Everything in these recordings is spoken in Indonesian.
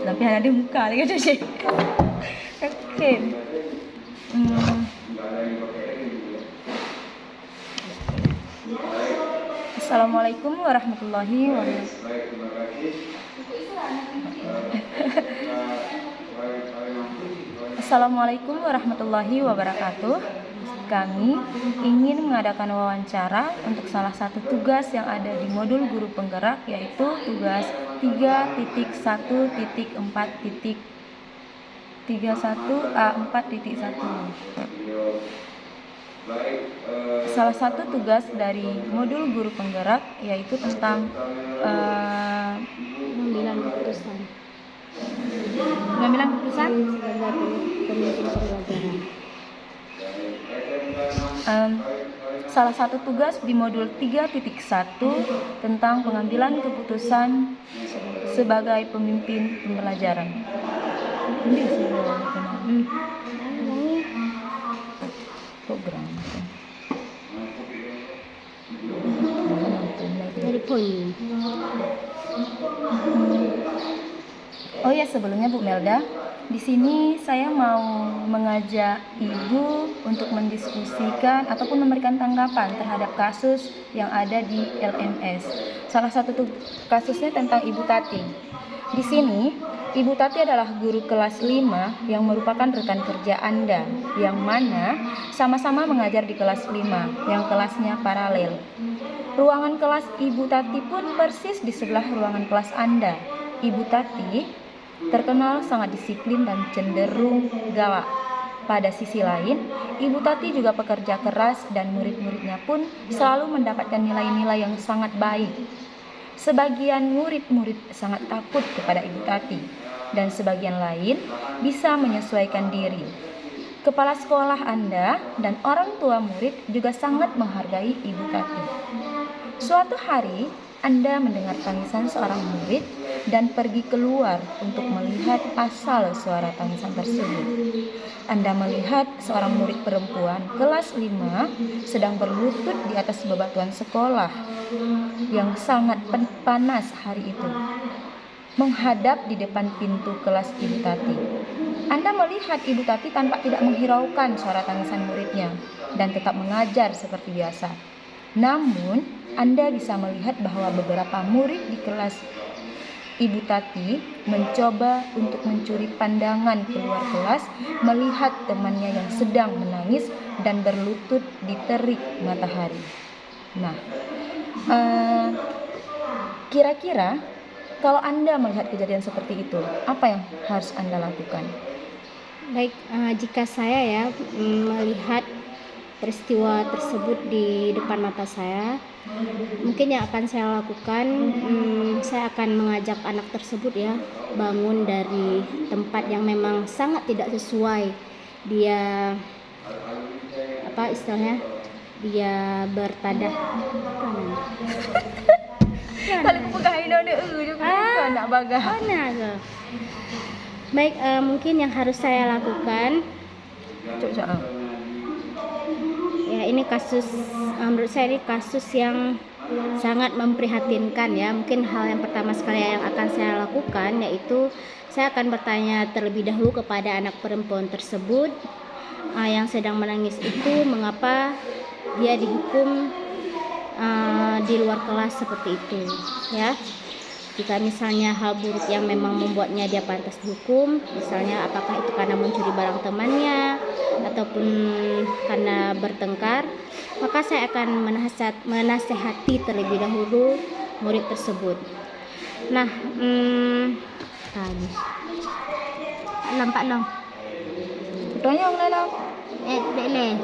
Tapi ada di muka lagi tu sih. Oke. Assalamualaikum warahmatullahi wabarakatuh. Assalamualaikum warahmatullahi wabarakatuh. Kami ingin mengadakan wawancara untuk salah satu tugas yang ada di modul guru penggerak, yaitu tugas 3.1.31A4.1. Salah satu tugas dari modul guru penggerak yaitu tentang pengambilan keputusan salah satu tugas di modul 3.1 tentang pengambilan keputusan sebagai pemimpin pembelajaran. Program dari poin. Oh ya, sebelumnya Bu Melda, di sini saya mau mengajak Ibu untuk mendiskusikan ataupun memberikan tanggapan terhadap kasus yang ada di LMS. Salah satu kasusnya tentang Ibu Tati. Di sini, Ibu Tati adalah guru kelas 5 yang merupakan rekan kerja Anda, yang mana sama-sama mengajar di kelas 5, yang kelasnya paralel. Ruangan kelas Ibu Tati pun persis di sebelah ruangan kelas Anda. Ibu Tati terkenal sangat disiplin dan cenderung galak. Pada sisi lain, Ibu Tati juga pekerja keras dan murid-muridnya pun selalu mendapatkan nilai-nilai yang sangat baik. Sebagian murid-murid sangat takut kepada Ibu Tati, dan sebagian lain bisa menyesuaikan diri. Kepala sekolah Anda dan orang tua murid juga sangat menghargai Ibu Tati. Suatu hari, Anda mendengar tangisan seorang murid dan pergi keluar untuk melihat asal suara tangisan tersebut. Anda melihat seorang murid perempuan kelas 5 sedang berlutut di atas bebatuan sekolah yang sangat panas hari itu, menghadap di depan pintu kelas Ibu Tati. Anda melihat Ibu Tati tampak tidak menghiraukan suara tangisan muridnya dan tetap mengajar seperti biasa. Namun, Anda bisa melihat bahwa beberapa murid di kelas Ibu Tati mencoba untuk mencuri pandangan keluar kelas melihat temannya yang sedang menangis dan berlutut di terik matahari. Nah, kira-kira kalau Anda melihat kejadian seperti itu, apa yang harus Anda lakukan? Baik, jika saya melihat peristiwa tersebut di depan mata saya, mungkin yang akan saya lakukan, saya akan mengajak anak tersebut bangun dari tempat yang memang sangat tidak sesuai. Dia dia bertadah kanan. Kalau bukain juga nak bagah. Baik, mungkin yang harus saya lakukan, ya ini kasus, menurut saya ini kasus yang sangat memprihatinkan ya. Mungkin hal yang pertama sekali yang akan saya lakukan yaitu saya akan bertanya terlebih dahulu kepada anak perempuan tersebut yang sedang menangis itu, mengapa dia dihukum di luar kelas seperti itu ya. Jika misalnya hal buruk yang memang membuatnya dia pantas dihukum, misalnya apakah itu karena mencuri barang temannya ataupun karena bertengkar, maka saya akan menasehati terlebih dahulu murid tersebut. Nah, nampak dong. Fotonya yang mana? Bele.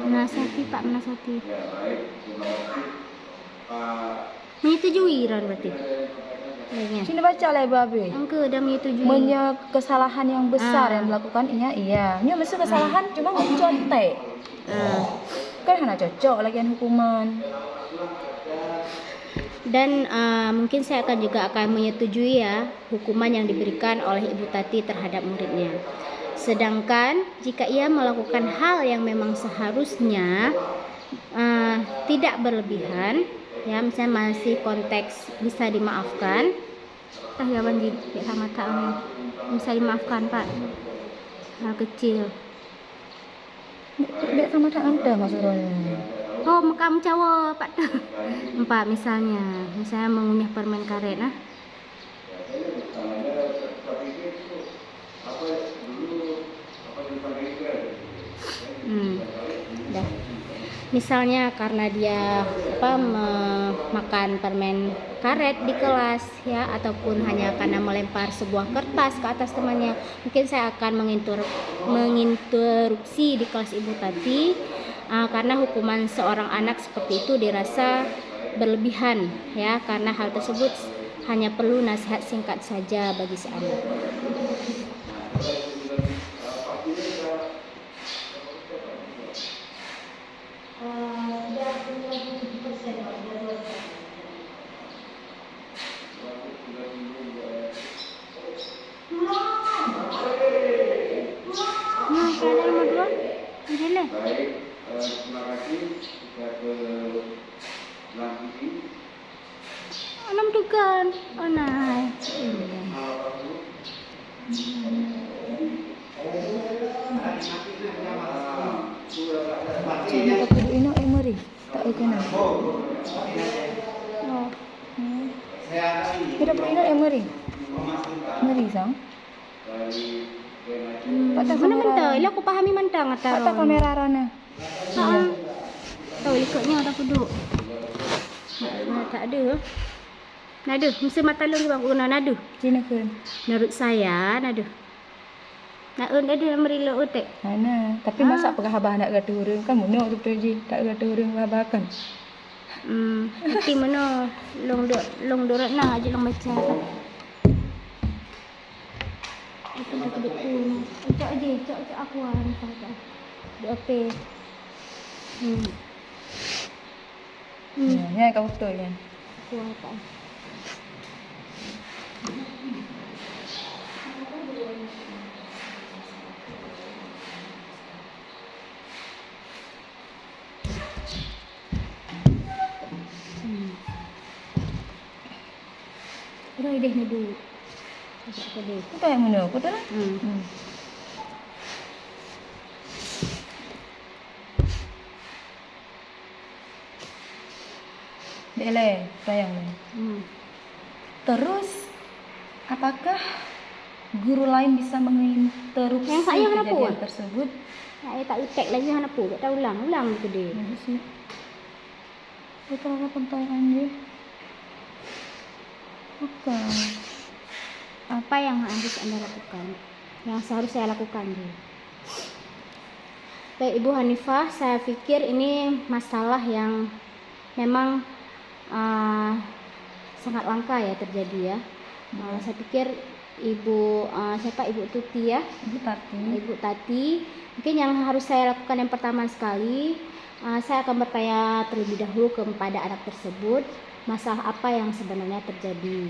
Menasihati, Pak, menasihati. Menyetujui Ran berarti. Sini baca lah babe. Engkau dah menyetujui. Kesalahan yang besar yang dilakukan iya. Ini mesti kesalahan cuma mencontek. Kan hanya cocok lagian hukuman. Dan mungkin saya juga akan menyetujui hukuman yang diberikan oleh Ibu Tati terhadap muridnya. Sedangkan jika ia melakukan hal yang memang seharusnya tidak berlebihan, ya, misalnya masih konteks bisa dimaafkan. Ya Banji, sama tak bisa dimaafkan Pak, hal kecil. Dek sama tak ada maksudnya. Oh, kamu cowok Pak tuh. Pak misalnya mengunyah permen karet nah. Dah. Misalnya karena dia makan permen karet di kelas ya, ataupun hanya karena melempar sebuah kertas ke atas temannya, mungkin saya akan menginterupsi di kelas Ibu Tati karena hukuman seorang anak seperti itu dirasa berlebihan ya, karena hal tersebut hanya perlu nasihat singkat saja bagi si anak. Terima kasih kita ke Langkiti. Enam tukan, onai. Cuma tak perlu ino emori, tak ikan. Oh. Tidak perlu ino emori. Meri sang. Mana mentah? Ini aku pahami mentah ngata. Patah kamera rana. Tahu ikutnya orang kudu. Tak ada. Nadu, mesti mata lu bang guna nadu. Cina kan. Menurut saya nadu. Nadu merilo utek. Mana? Tapi masa apakah abah nak gatu urang kan mono tu pergi tak gatu urang abah kan. Tapi mana long dorat na aja long baca. Itu betul. Cak aja, cak aku orang kata. Dope. Ya, kau betul kan. Kuat. Udah deh nadu. Agak deh. Itu yang mana? Kau tahu? Dele, sayang. Terus, apakah guru lain bisa menginterupsi Yang saya kejadian kenapa? tersebut? Saya tak utek lagi kenapa? Tak tahu ulang tu dia. Bagus sih. Betul apa pertanyaan dia? Bukan. Apa yang harus Anda lakukan? Yang seharusnya saya lakukan dia. Baik Ibu Hanifah, saya pikir ini masalah yang memang sangat langka ya terjadi ya. Saya pikir Ibu Tuti ya, Ibu Tati, mungkin yang harus saya lakukan yang pertama sekali, saya akan bertanya terlebih dahulu kepada anak tersebut masalah apa yang sebenarnya terjadi.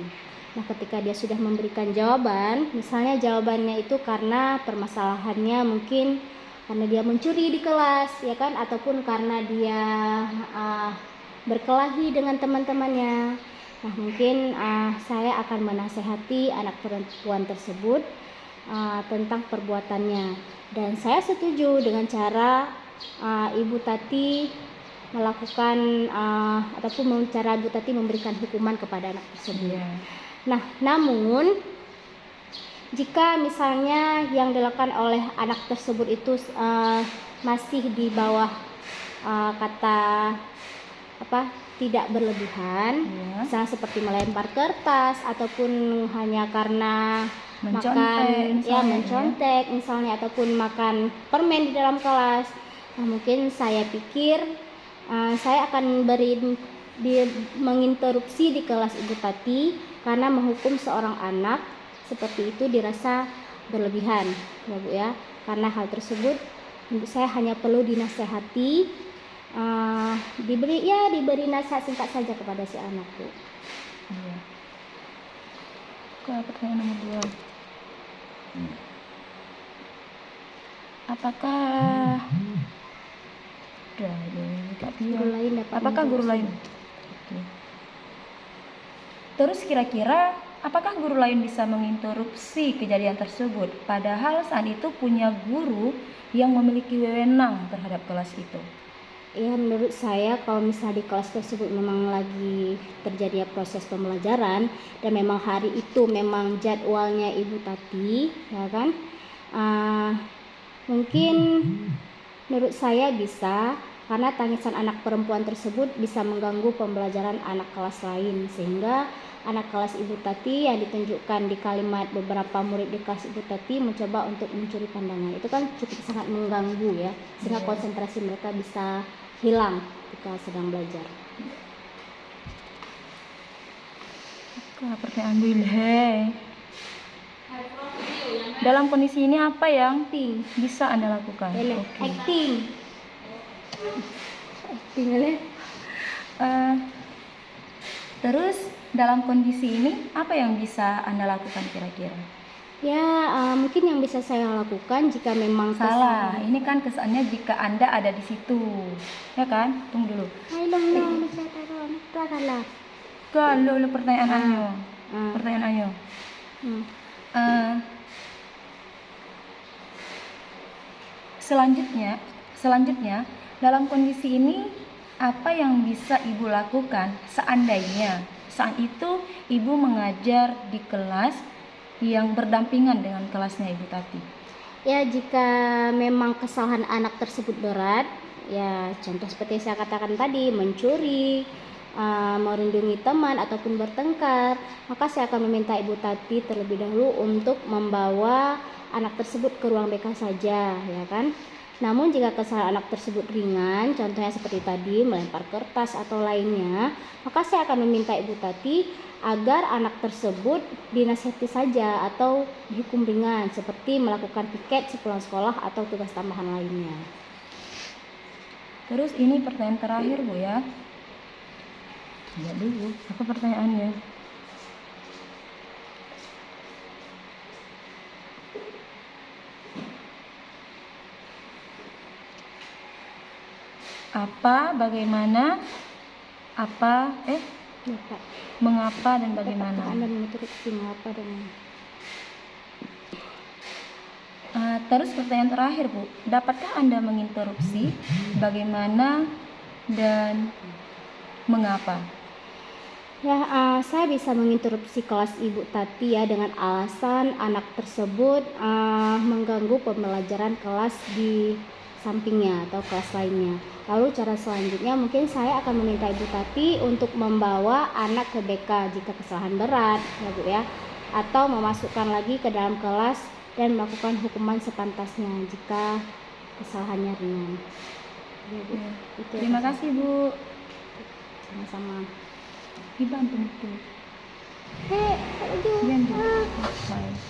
Nah, ketika dia sudah memberikan jawaban, misalnya jawabannya itu karena permasalahannya mungkin karena dia mencuri di kelas, ya kan, ataupun karena dia berkelahi dengan teman-temannya. Nah, mungkin saya akan menasehati anak perempuan tersebut tentang perbuatannya. Dan saya setuju dengan cara Ibu Tati melakukan ataupun cara Ibu Tati memberikan hukuman kepada anak tersebut. Nah, namun jika misalnya yang dilakukan oleh anak tersebut itu masih di bawah kata tidak berlebihan, misalnya seperti melempar kertas ataupun hanya karena mencontek misalnya, ataupun makan permen di dalam kelas. Nah, mungkin saya pikir saya akan menginterupsi di kelas Ibu Tati karena menghukum seorang anak seperti itu dirasa berlebihan ya Bu ya, karena hal tersebut untuk saya hanya perlu dinasehati, diberi nasihat singkat saja kepada si anak Bu. Iya. Pertanyaan nomor 2. Apakah guru lain Apakah guru lain? Oke. Terus kira-kira apakah guru lain bisa menginterupsi kejadian tersebut? Padahal saat itu punya guru yang memiliki wewenang terhadap kelas itu. Ya, menurut saya kalau misalnya di kelas tersebut memang lagi terjadi proses pembelajaran dan memang hari itu memang jadwalnya Ibu Tati, ya kan? Mungkin menurut saya bisa, karena tangisan anak perempuan tersebut bisa mengganggu pembelajaran anak kelas lain, sehingga anak kelas Ibu Tati yang ditunjukkan di kalimat beberapa murid di kelas Ibu Tati mencoba untuk mencuri pandangan. Itu kan cukup sangat mengganggu ya, sehingga konsentrasi mereka bisa hilang ketika sedang belajar. Pertanyaan Wilhe. Dalam kondisi ini apa yang bisa Anda lakukan? Acting. Terus dalam kondisi ini apa yang bisa Anda lakukan kira-kira? Ya, mungkin yang bisa saya lakukan jika memang Salah, ini kan kesannya jika Anda ada di situ, ya kan? Tunggu dulu. Kalau pertanyaan Anyo, pertanyaan Anyo. Selanjutnya dalam kondisi ini apa yang bisa Ibu lakukan seandainya saat itu Ibu mengajar di kelas yang berdampingan dengan kelasnya Ibu Tati? Ya, jika memang kesalahan anak tersebut berat, ya contoh seperti saya katakan tadi, mencuri, merundungi teman ataupun bertengkar, maka saya akan meminta Ibu Tati terlebih dahulu untuk membawa anak tersebut ke ruang BK saja, ya kan? Namun jika kesalahan anak tersebut ringan, contohnya seperti tadi melempar kertas atau lainnya, maka saya akan meminta Ibu Tati agar anak tersebut dinasihati saja atau dihukum ringan seperti melakukan piket sepulang sekolah atau tugas tambahan lainnya. Terus ini pertanyaan terakhir Bu ya. Lihat dulu apa pertanyaannya. Mengapa dan bagaimana? Anda menginterupsi mengapa dan terus pertanyaan terakhir Bu, dapatkah Anda menginterupsi bagaimana dan mengapa? Ya, saya bisa menginterupsi kelas Ibu Tati ya dengan alasan anak tersebut mengganggu pembelajaran kelas di sampingnya atau kelas lainnya. Lalu cara selanjutnya mungkin saya akan meminta Ibu Tati untuk membawa anak ke BK jika kesalahan berat, ya Bu ya, atau memasukkan lagi ke dalam kelas dan melakukan hukuman sepantasnya jika kesalahannya ringan. Ya, Bu. Terima kasih Bu. Sama-sama. Dibantu itu. Aduh. Diam. Bye.